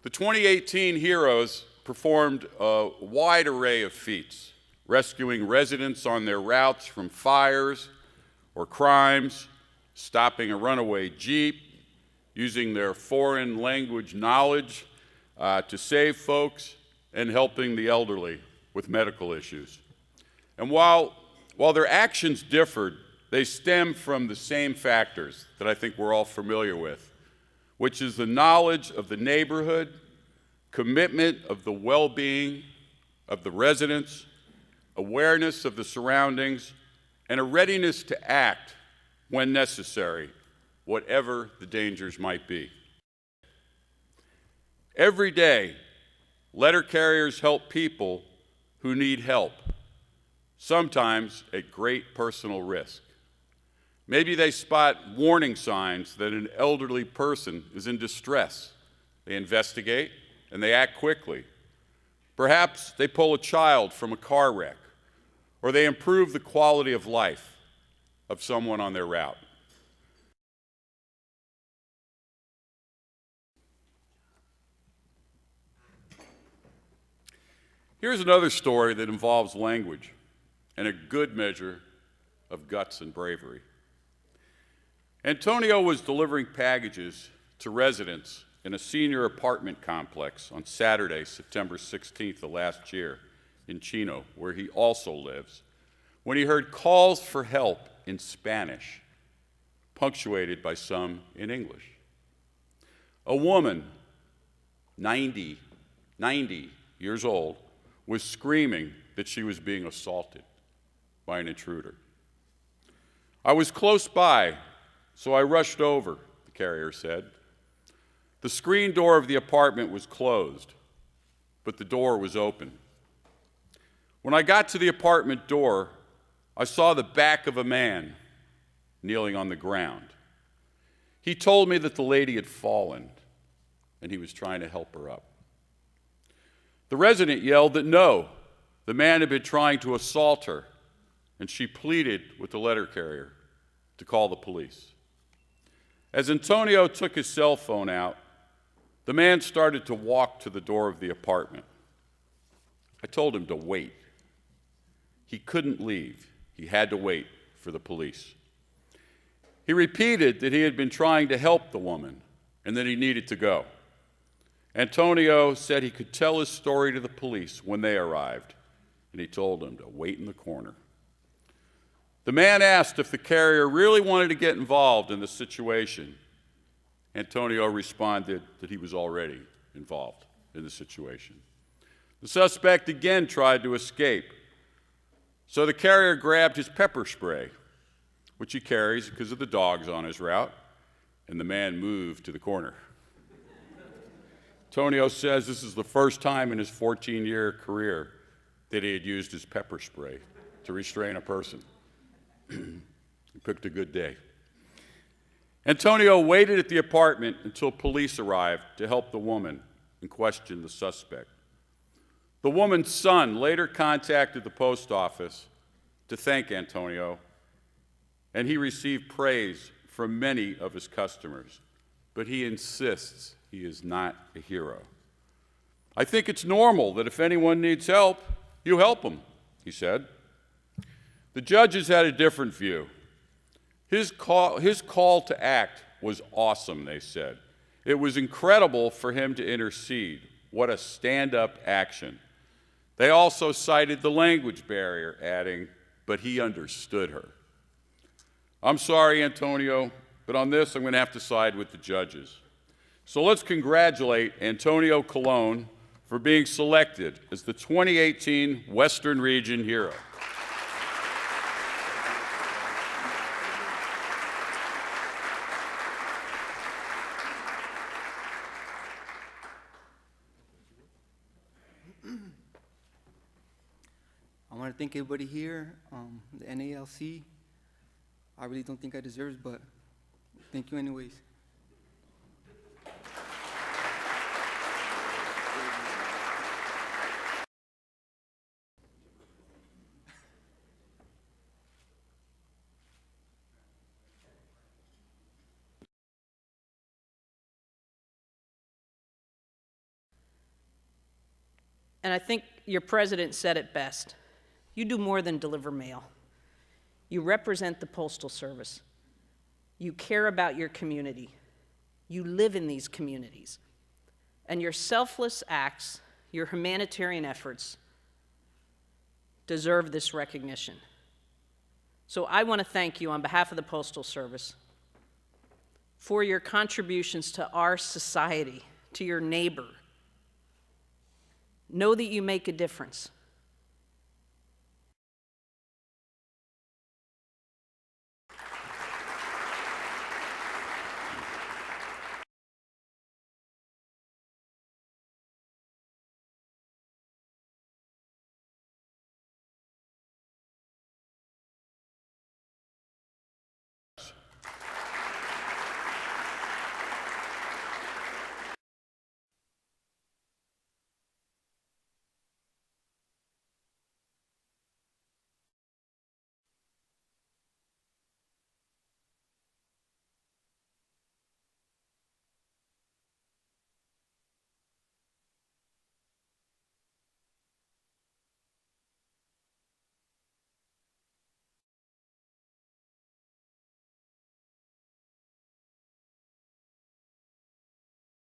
The 2018 heroes performed a wide array of feats, rescuing residents on their routes from fires or crimes, stopping a runaway Jeep, using their foreign language knowledge to save folks, and helping the elderly with medical issues. And while their actions differed, they stem from the same factors that I think we're all familiar with, which is the knowledge of the neighborhood, commitment of the well-being of the residents, awareness of the surroundings, and a readiness to act when necessary, whatever the dangers might be. Every day, letter carriers help people who need help, sometimes at great personal risk. Maybe they spot warning signs that an elderly person is in distress. They investigate and they act quickly. Perhaps they pull a child from a car wreck, or they improve the quality of life of someone on their route. Here's another story that involves language and a good measure of guts and bravery. Antonio was delivering packages to residents in a senior apartment complex on Saturday, September 16th of last year in Chino, where he also lives, when he heard calls for help in Spanish, punctuated by some in English. A woman, 90 years old, was screaming that she was being assaulted by an intruder. I was close by, so I rushed over, the carrier said. The screen door of the apartment was closed, but the door was open. When I got to the apartment door, I saw the back of a man kneeling on the ground. He told me that the lady had fallen, and he was trying to help her up. The resident yelled that no, the man had been trying to assault her, and she pleaded with the letter carrier to call the police. As Antonio took his cell phone out, the man started to walk to the door of the apartment. I told him to wait. He couldn't leave. He had to wait for the police. He repeated that he had been trying to help the woman and that he needed to go. Antonio said he could tell his story to the police when they arrived, and he told them to wait in the corner. The man asked if the carrier really wanted to get involved in the situation. Antonio responded that he was already involved in the situation. The suspect again tried to escape, so the carrier grabbed his pepper spray, which he carries because of the dogs on his route, and the man moved to the corner. Antonio says this is the first time in his 14-year career that he had used his pepper spray to restrain a person. He picked a good day. Antonio waited at the apartment until police arrived to help the woman and question the suspect. The woman's son later contacted the post office to thank Antonio, and he received praise from many of his customers, but he insists he is not a hero. I think it's normal that if anyone needs help, you help them, he said. The judges had a different view. His call to act was awesome, they said. It was incredible for him to intercede. What a stand-up action. They also cited the language barrier, adding, but he understood her. I'm sorry, Antonio, but on this I'm going to have to side with the judges. So let's congratulate Antonio Colon for being selected as the 2018 Western Region Hero. I want to thank everybody here, the NALC. I really don't think I deserve it, but thank you anyways. And I think your president said it best. You do more than deliver mail. You represent the Postal Service. You care about your community. You live in these communities. And your selfless acts, your humanitarian efforts, deserve this recognition. So I want to thank you on behalf of the Postal Service for your contributions to our society, to your neighbor. Know that you make a difference.